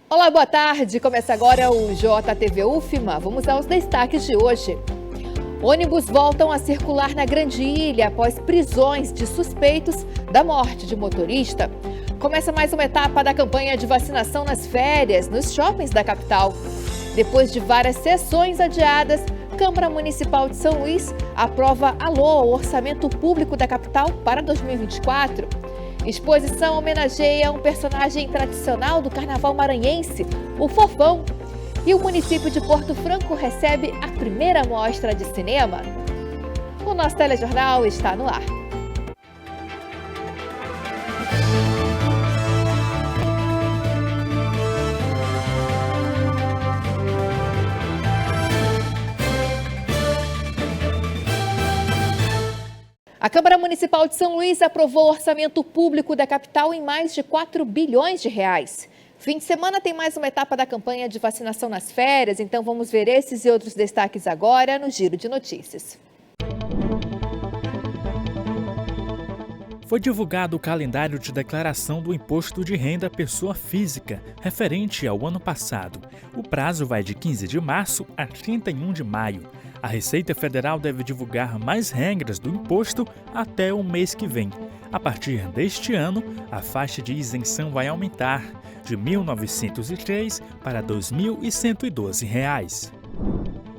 Olá, boa tarde. Começa agora o JTV UFMA. Vamos aos destaques de hoje. Ônibus voltam a circular na Grande Ilha após prisões de suspeitos da morte de motorista. Começa mais uma etapa da campanha de vacinação nas férias, nos shoppings da capital. Depois de várias sessões adiadas, Câmara Municipal de São Luís aprova o orçamento público da capital para 2024. Exposição homenageia um personagem tradicional do carnaval maranhense, o Fofão. E o município de Porto Franco recebe a primeira mostra de cinema. O nosso telejornal está no ar. A Câmara Municipal de São Luís aprovou o orçamento público da capital em mais de 4 bilhões de reais. Fim de semana tem mais uma etapa da campanha de vacinação nas férias, então vamos ver esses e outros destaques agora no Giro de Notícias. Foi divulgado o calendário de declaração do Imposto de Renda Pessoa Física, referente ao ano passado. O prazo vai de 15 de março a 31 de maio. A Receita Federal deve divulgar mais regras do imposto até o mês que vem. A partir deste ano, a faixa de isenção vai aumentar de R$ 1.903 para R$ 2.112.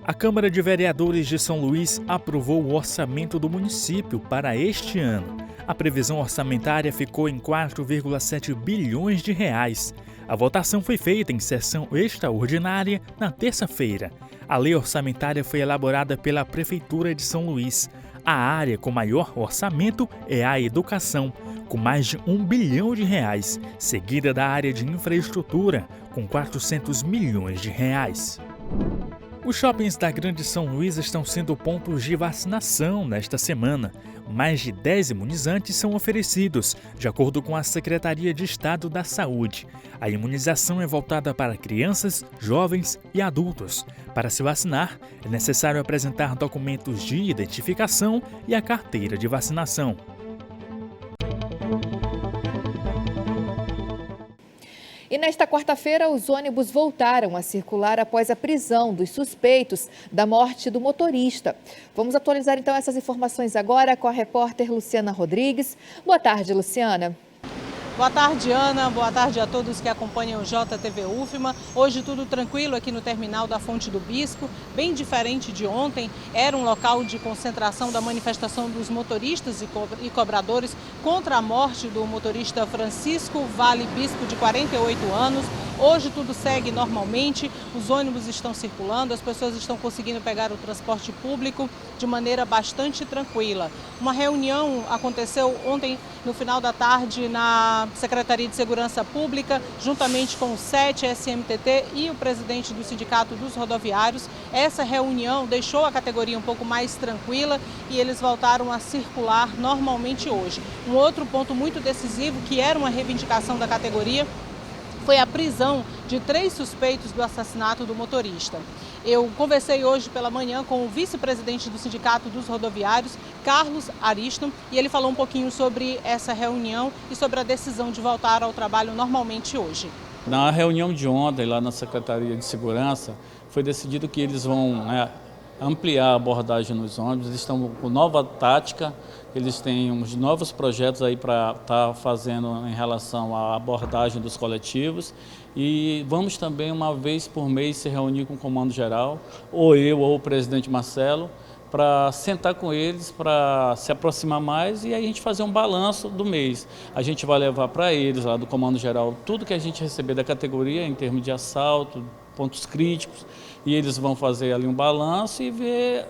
A Câmara de Vereadores de São Luís aprovou o orçamento do município para este ano. A previsão orçamentária ficou em 4,7 bilhões de reais. A votação foi feita em sessão extraordinária na terça-feira. A lei orçamentária foi elaborada pela Prefeitura de São Luís. A área com maior orçamento é a educação, com mais de R$ 1 bilhão, seguida da área de infraestrutura, com 400 milhões de reais. Os shoppings da Grande São Luís estão sendo pontos de vacinação nesta semana. Mais de 10 imunizantes são oferecidos, de acordo com a Secretaria de Estado da Saúde. A imunização é voltada para crianças, jovens e adultos. Para se vacinar, é necessário apresentar documentos de identificação e a carteira de vacinação. E nesta quarta-feira, os ônibus voltaram a circular após a prisão dos suspeitos da morte do motorista. Vamos atualizar então essas informações agora com a repórter Luciana Rodrigues. Boa tarde, Luciana. Boa tarde, Ana. Boa tarde a todos que acompanham o JTV UFMA. Hoje tudo tranquilo aqui no terminal da Fonte do Bispo, bem diferente de ontem. Era um local de concentração da manifestação dos motoristas e cobradores contra a morte do motorista Francisco Vale Bispo, de 48 anos. Hoje tudo segue normalmente, os ônibus estão circulando, as pessoas estão conseguindo pegar o transporte público de maneira bastante tranquila. Uma reunião aconteceu ontem, no final da tarde, na Secretaria de Segurança Pública, juntamente com o SET, SMTT e o presidente do Sindicato dos Rodoviários. Essa reunião deixou a categoria um pouco mais tranquila e eles voltaram a circular normalmente hoje. Um outro ponto muito decisivo, que era uma reivindicação da categoria, foi a prisão de 3 suspeitos do assassinato do motorista. Eu conversei hoje pela manhã com o vice-presidente do Sindicato dos Rodoviários, Carlos Ariston, e ele falou um pouquinho sobre essa reunião e sobre a decisão de voltar ao trabalho normalmente hoje. Na reunião de ontem, lá na Secretaria de Segurança, foi decidido que eles vão ampliar a abordagem nos ônibus, eles estão com nova tática, eles têm uns novos projetos aí para estar fazendo em relação à abordagem dos coletivos e vamos também uma vez por mês se reunir com o Comando Geral, ou eu ou o presidente Marcelo, para sentar com eles, para se aproximar mais e aí a gente fazer um balanço do mês. A gente vai levar para eles, lá do Comando Geral, tudo que a gente receber da categoria em termos de assalto, pontos críticos, e eles vão fazer ali um balanço e ver,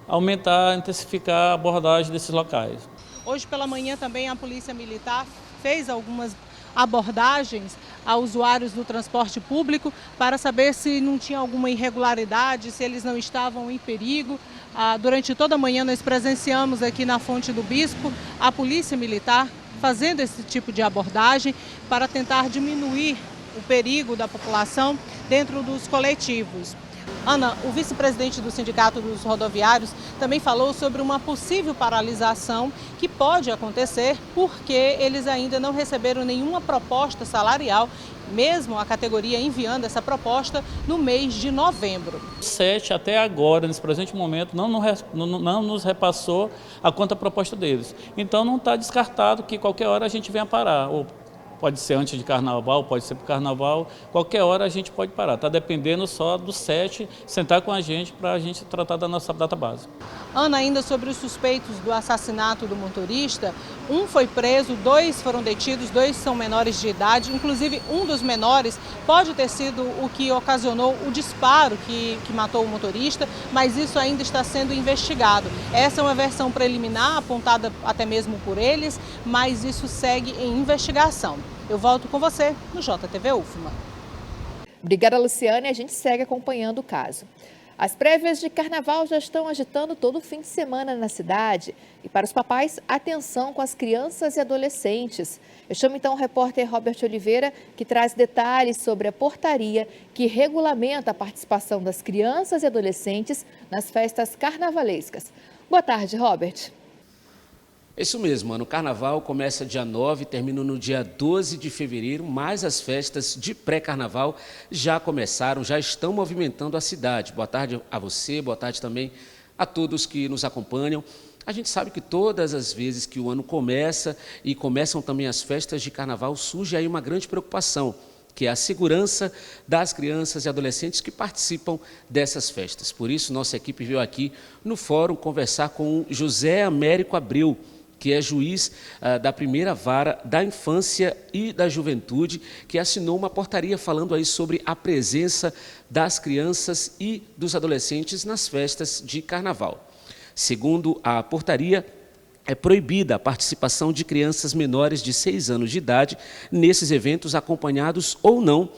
aumentar, intensificar a abordagem desses locais. Hoje pela manhã também a Polícia Militar fez algumas abordagens a usuários do transporte público para saber se não tinha alguma irregularidade, se eles não estavam em perigo. Durante toda a manhã nós presenciamos aqui na Fonte do Bispo a Polícia Militar fazendo esse tipo de abordagem para tentar diminuir o perigo da população dentro dos coletivos. Ana, o vice-presidente do Sindicato dos Rodoviários também falou sobre uma possível paralisação que pode acontecer porque eles ainda não receberam nenhuma proposta salarial mesmo a categoria enviando essa proposta no mês de novembro. 7 até agora, nesse presente momento, não nos repassou a contraproposta deles. Então não está descartado que qualquer hora a gente venha parar. Ou pode ser antes de carnaval, pode ser para o carnaval, qualquer hora a gente pode parar. Está dependendo só do 7 sentar com a gente para a gente tratar da nossa data base. Ana, ainda sobre os suspeitos do assassinato do motorista, um foi preso, 2 foram detidos, 2 são menores de idade, inclusive um dos menores pode ter sido o que ocasionou o disparo que matou o motorista, mas isso ainda está sendo investigado. Essa é uma versão preliminar, apontada até mesmo por eles, mas isso segue em investigação. Eu volto com você no JTV UFMA. Obrigada, Luciane. A gente segue acompanhando o caso. As prévias de carnaval já estão agitando todo o fim de semana na cidade. E para os papais, atenção com as crianças e adolescentes. Eu chamo então o repórter Robert Oliveira, que traz detalhes sobre a portaria que regulamenta a participação das crianças e adolescentes nas festas carnavalescas. Boa tarde, Robert. Isso mesmo, Ana. O carnaval começa dia 9 e termina no dia 12 de fevereiro, mas as festas de pré-carnaval já começaram, já estão movimentando a cidade. Boa tarde a você, boa tarde também a todos que nos acompanham. A gente sabe que todas as vezes que o ano começa e começam também as festas de carnaval, surge aí uma grande preocupação, que é a segurança das crianças e adolescentes que participam dessas festas. Por isso, nossa equipe veio aqui no fórum conversar com o José Américo Abreu, que é juiz da primeira vara da infância e da juventude, que assinou uma portaria falando aí sobre a presença das crianças e dos adolescentes nas festas de carnaval. Segundo a portaria, é proibida a participação de crianças menores de 6 anos de idade nesses eventos, acompanhados ou não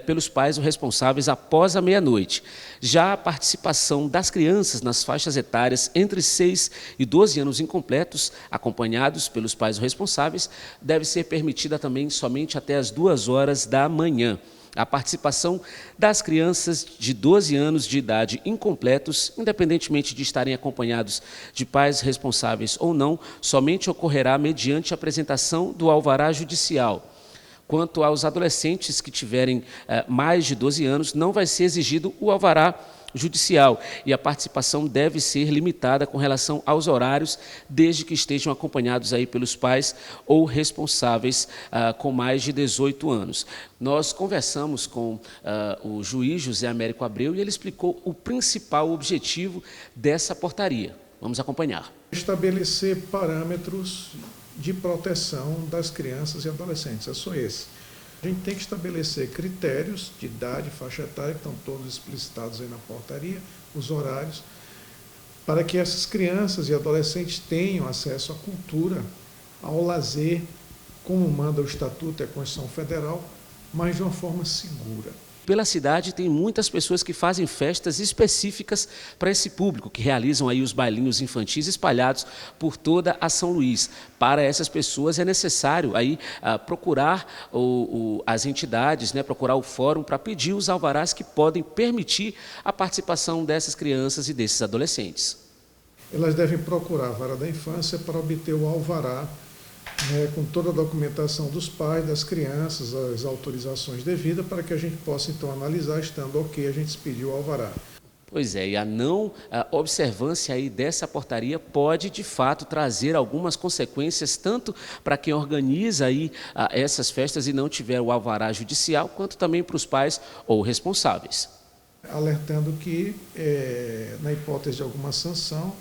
pelos pais ou responsáveis após a meia-noite. Já a participação das crianças nas faixas etárias entre 6 e 12 anos incompletos, acompanhados pelos pais ou responsáveis, deve ser permitida também somente até as 2 horas da manhã. A participação das crianças de 12 anos de idade incompletos, independentemente de estarem acompanhados de pais responsáveis ou não, somente ocorrerá mediante a apresentação do alvará judicial. Quanto aos adolescentes que tiverem mais de 12 anos, não vai ser exigido o alvará judicial e a participação deve ser limitada com relação aos horários, desde que estejam acompanhados aí pelos pais ou responsáveis com mais de 18 anos. Nós conversamos com o juiz José Américo Abreu e ele explicou o principal objetivo dessa portaria. Vamos acompanhar. Estabelecer parâmetros de proteção das crianças e adolescentes, é só esse. A gente tem que estabelecer critérios de idade, faixa etária, que estão todos explicitados aí na portaria, os horários, para que essas crianças e adolescentes tenham acesso à cultura, ao lazer, como manda o Estatuto e a Constituição Federal, mas de uma forma segura. Pela cidade tem muitas pessoas que fazem festas específicas para esse público, que realizam aí os bailinhos infantis espalhados por toda a São Luís. Para essas pessoas é necessário aí procurar as entidades, procurar o fórum para pedir os alvarás que podem permitir a participação dessas crianças e desses adolescentes. Elas devem procurar a vara da infância para obter o alvará, com toda a documentação dos pais, das crianças, as autorizações devidas, para que a gente possa, então, analisar, estando ok, a gente expedir o alvará. Pois é, e a não observância aí dessa portaria pode, de fato, trazer algumas consequências, tanto para quem organiza aí essas festas e não tiver o alvará judicial, quanto também para os pais ou responsáveis. Alertando que, na hipótese de alguma sanção,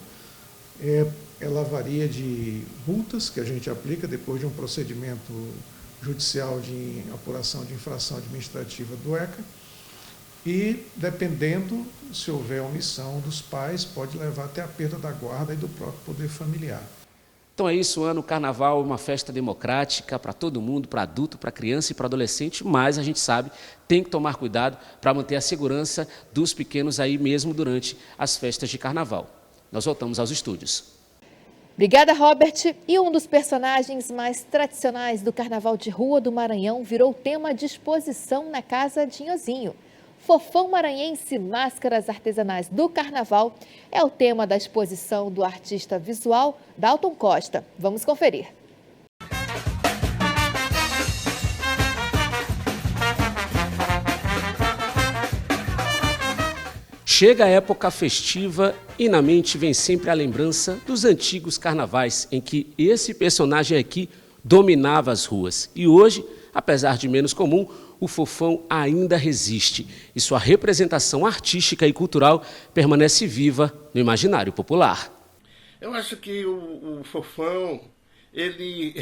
ela varia de multas, que a gente aplica depois de um procedimento judicial de apuração de infração administrativa do ECA, e, dependendo, se houver omissão dos pais, pode levar até a perda da guarda e do próprio poder familiar. Então é isso, Ana. O carnaval é uma festa democrática para todo mundo, para adulto, para criança e para adolescente, mas a gente sabe, tem que tomar cuidado para manter a segurança dos pequenos aí mesmo durante as festas de carnaval. Nós voltamos aos estúdios. Obrigada, Robert. E um dos personagens mais tradicionais do Carnaval de Rua do Maranhão virou tema de exposição na Casa Dinhozinho. Fofão Maranhense Máscaras Artesanais do Carnaval é o tema da exposição do artista visual Dalton Costa. Vamos conferir. Chega a época festiva e na mente vem sempre a lembrança dos antigos carnavais em que esse personagem aqui dominava as ruas. E hoje, apesar de menos comum, o Fofão ainda resiste e sua representação artística e cultural permanece viva no imaginário popular. Eu acho que o Fofão, ele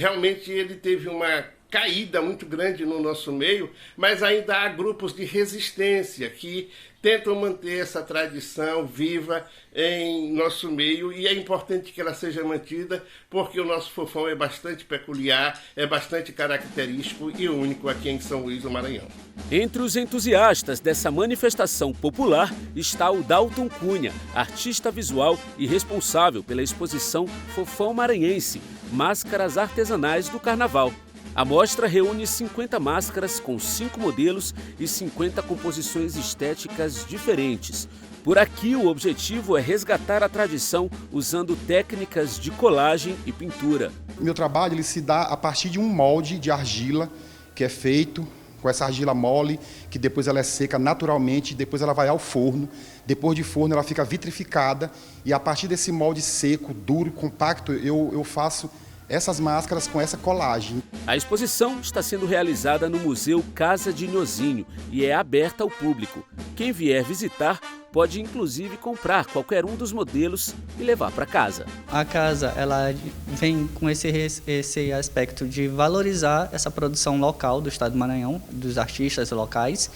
teve uma caída muito grande no nosso meio, mas ainda há grupos de resistência que tentam manter essa tradição viva em nosso meio, e é importante que ela seja mantida, porque o nosso Fofão é bastante peculiar, é bastante característico e único aqui em São Luís do Maranhão. Entre os entusiastas dessa manifestação popular está o Dalton Cunha, artista visual e responsável pela exposição Fofão Maranhense, Máscaras Artesanais do Carnaval. A mostra reúne 50 máscaras com 5 modelos e 50 composições estéticas diferentes. Por aqui, o objetivo é resgatar a tradição usando técnicas de colagem e pintura. Meu trabalho ele se dá a partir de um molde de argila que é feito com essa argila mole, que depois ela é seca naturalmente, depois ela vai ao forno. Depois de forno ela fica vitrificada e a partir desse molde seco, duro, compacto, eu faço essas máscaras com essa colagem. A exposição está sendo realizada no Museu Casa de Nhozinho e é aberta ao público. Quem vier visitar pode inclusive comprar qualquer um dos modelos e levar para casa. A casa ela vem com esse aspecto de valorizar essa produção local do estado do Maranhão, dos artistas locais,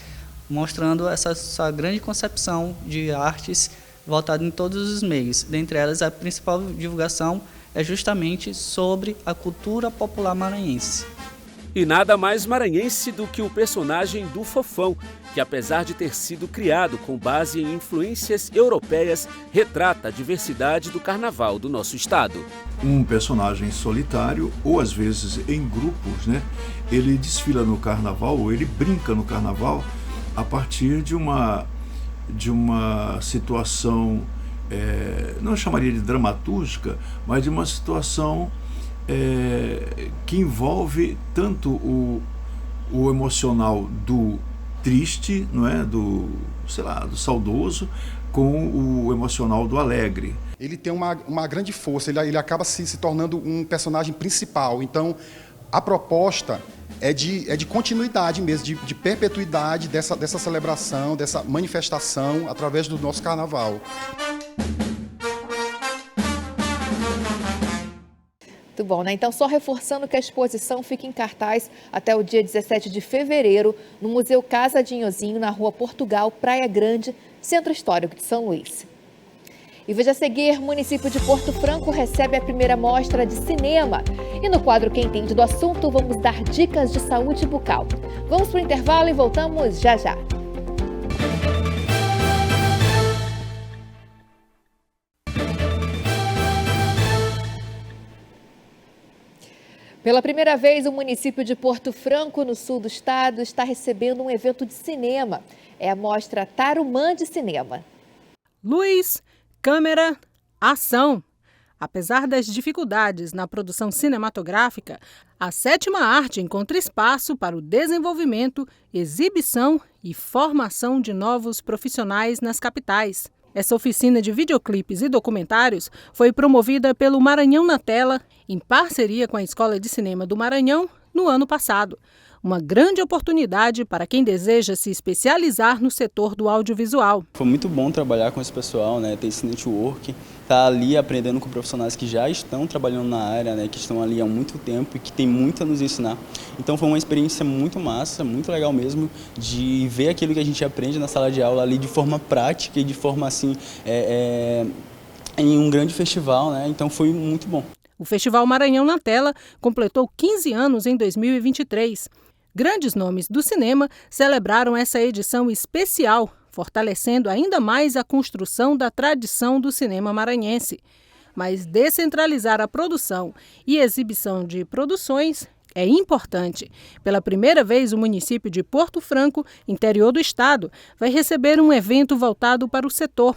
mostrando essa grande concepção de artes voltada em todos os meios. Dentre elas, a principal divulgação é justamente sobre a cultura popular maranhense. E nada mais maranhense do que o personagem do Fofão, que apesar de ter sido criado com base em influências europeias, retrata a diversidade do carnaval do nosso estado. Um personagem solitário, ou às vezes em grupos, né? Ele desfila no carnaval, ou ele brinca no carnaval, a partir de uma situação, não chamaria de dramatúrgica, mas de uma situação que envolve tanto o emocional do triste, não é? do saudoso, com o emocional do alegre. Ele tem uma grande força, ele acaba se tornando um personagem principal. Então, a proposta é de continuidade mesmo, de perpetuidade dessa celebração, dessa manifestação através do nosso carnaval. Muito bom, né? Então, só reforçando que a exposição fica em cartaz até o dia 17 de fevereiro no Museu Casa de Nhozinho, na Rua Portugal, Praia Grande, Centro Histórico de São Luís. E veja a seguir, o município de Porto Franco recebe a primeira mostra de cinema. E no quadro Quem Entende do Assunto, vamos dar dicas de saúde bucal. Vamos para o intervalo e voltamos já já. Pela primeira vez, o município de Porto Franco, no sul do estado, está recebendo um evento de cinema. É a mostra Tarumã de Cinema. Luz, câmera, ação. Apesar das dificuldades na produção cinematográfica, a sétima arte encontra espaço para o desenvolvimento, exibição e formação de novos profissionais nas capitais. Essa oficina de videoclipes e documentários foi promovida pelo Maranhão na Tela, em parceria com a Escola de Cinema do Maranhão, no ano passado. Uma grande oportunidade para quem deseja se especializar no setor do audiovisual. Foi muito bom trabalhar com esse pessoal, né? Ter esse network, estar ali aprendendo com profissionais que já estão trabalhando na área, né? Que estão ali há muito tempo e que tem muito a nos ensinar. Então foi uma experiência muito massa, muito legal mesmo, de ver aquilo que a gente aprende na sala de aula ali de forma prática e de forma assim, em um grande festival, né? Então foi muito bom. O Festival Maranhão na Tela completou 15 anos em 2023. Grandes nomes do cinema celebraram essa edição especial, fortalecendo ainda mais a construção da tradição do cinema maranhense. Mas descentralizar a produção e exibição de produções é importante. Pela primeira vez, o município de Porto Franco, interior do estado, vai receber um evento voltado para o setor,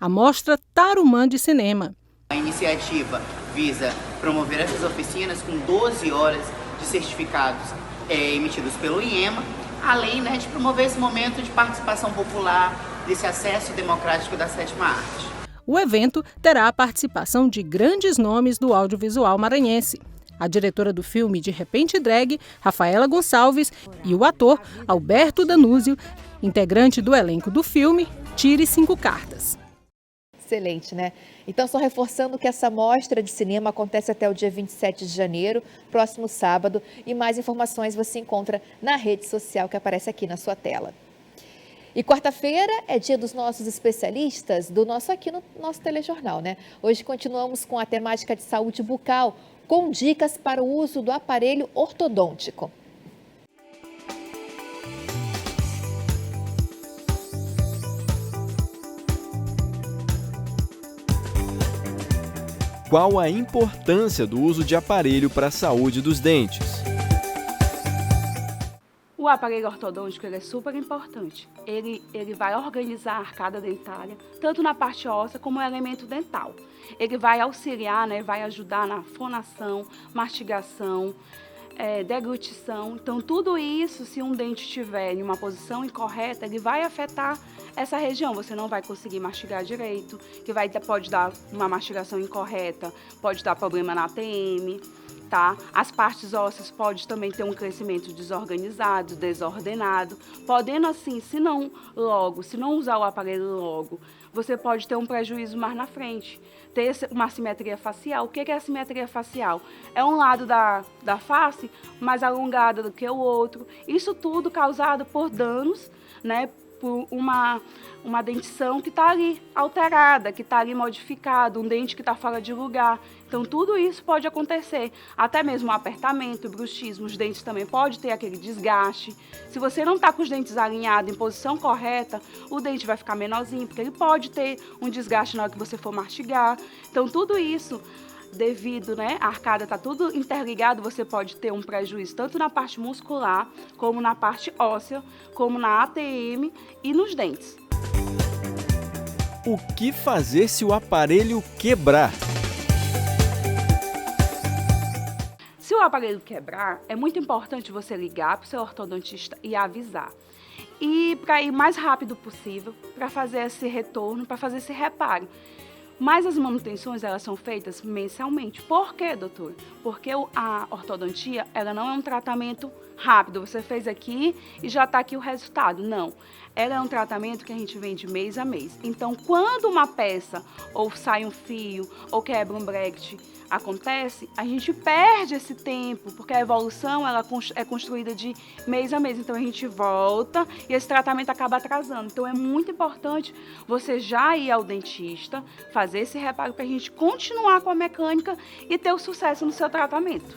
a Mostra Tarumã de Cinema. A iniciativa visa promover essas oficinas com 12 horas de certificados emitidos pelo IEMA, além de promover esse momento de participação popular, desse acesso democrático da sétima arte. O evento terá a participação de grandes nomes do audiovisual maranhense. A diretora do filme De Repente Drag, Rafaela Gonçalves, e o ator Alberto Danúzio, integrante do elenco do filme Tire 5 Cartas. Excelente, né? Então, só reforçando que essa mostra de cinema acontece até o dia 27 de janeiro, próximo sábado, e mais informações você encontra na rede social que aparece aqui na sua tela. E quarta-feira é dia dos nossos especialistas, aqui no nosso telejornal, né? Hoje continuamos com a temática de saúde bucal, com dicas para o uso do aparelho ortodôntico. Qual a importância do uso de aparelho para a saúde dos dentes? O aparelho ortodôntico ele é super importante. Ele vai organizar a arcada dentária, tanto na parte óssea como no elemento dental. Ele vai auxiliar, né, vai ajudar na fonação, mastigação, deglutição. Então, tudo isso, se um dente estiver em uma posição incorreta, ele vai afetar essa região. Você não vai conseguir mastigar direito, pode dar uma mastigação incorreta, pode dar problema na ATM. Tá? As partes ósseas podem também ter um crescimento desorganizado, desordenado, podendo assim, se não usar o aparelho logo, você pode ter um prejuízo mais na frente, ter uma assimetria facial. O que é assimetria facial? É um lado da face mais alongado do que o outro, isso tudo causado por danos, né? Por uma dentição que está ali alterada, que está ali modificada, um dente que está fora de lugar. Então, tudo isso pode acontecer. Até mesmo o apertamento, o bruxismo, os dentes também podem ter aquele desgaste. Se você não está com os dentes alinhados em posição correta, o dente vai ficar menorzinho, porque ele pode ter um desgaste na hora que você for mastigar. Então, tudo isso devido, né, a arcada está tudo interligado, você pode ter um prejuízo tanto na parte muscular, como na parte óssea, como na ATM e nos dentes. O que fazer se o aparelho quebrar? Se o aparelho quebrar, é muito importante você ligar para o seu ortodontista e avisar. E para ir mais rápido possível, para fazer esse retorno, para fazer esse reparo. Mas as manutenções, elas são feitas mensalmente. Por quê, doutor? Porque a ortodontia, ela não é um tratamento rápido. Você fez aqui e já está aqui o resultado. Não. Ela é um tratamento que a gente vende mês a mês. Então, quando uma peça, ou sai um fio, ou quebra um bracket, acontece, a gente perde esse tempo, porque a evolução ela é construída de mês a mês. Então, a gente volta e esse tratamento acaba atrasando. Então, é muito importante você já ir ao dentista, fazer esse reparo para a gente continuar com a mecânica e ter o sucesso no seu tratamento.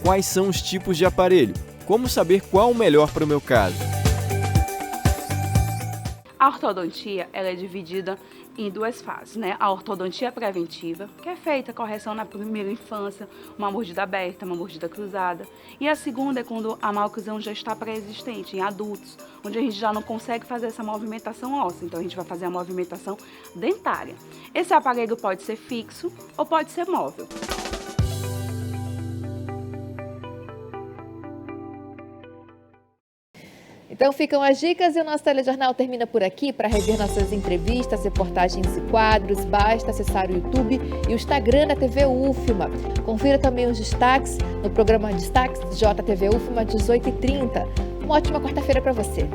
Quais são os tipos de aparelho? Como saber qual o melhor para o meu caso? A ortodontia ela é dividida em duas fases, né? A ortodontia preventiva, que é feita a correção na primeira infância, uma mordida aberta, uma mordida cruzada. E a segunda é quando a maloclusão já está pré-existente, em adultos, onde a gente já não consegue fazer essa movimentação óssea. Então a gente vai fazer a movimentação dentária. Esse aparelho pode ser fixo ou pode ser móvel. Então ficam as dicas e o nosso telejornal termina por aqui. Para rever nossas entrevistas, reportagens e quadros, basta acessar o YouTube e o Instagram da TV UFMA. Confira também os destaques no programa Destaques JTV UFMA 18h30. Uma ótima quarta-feira para você.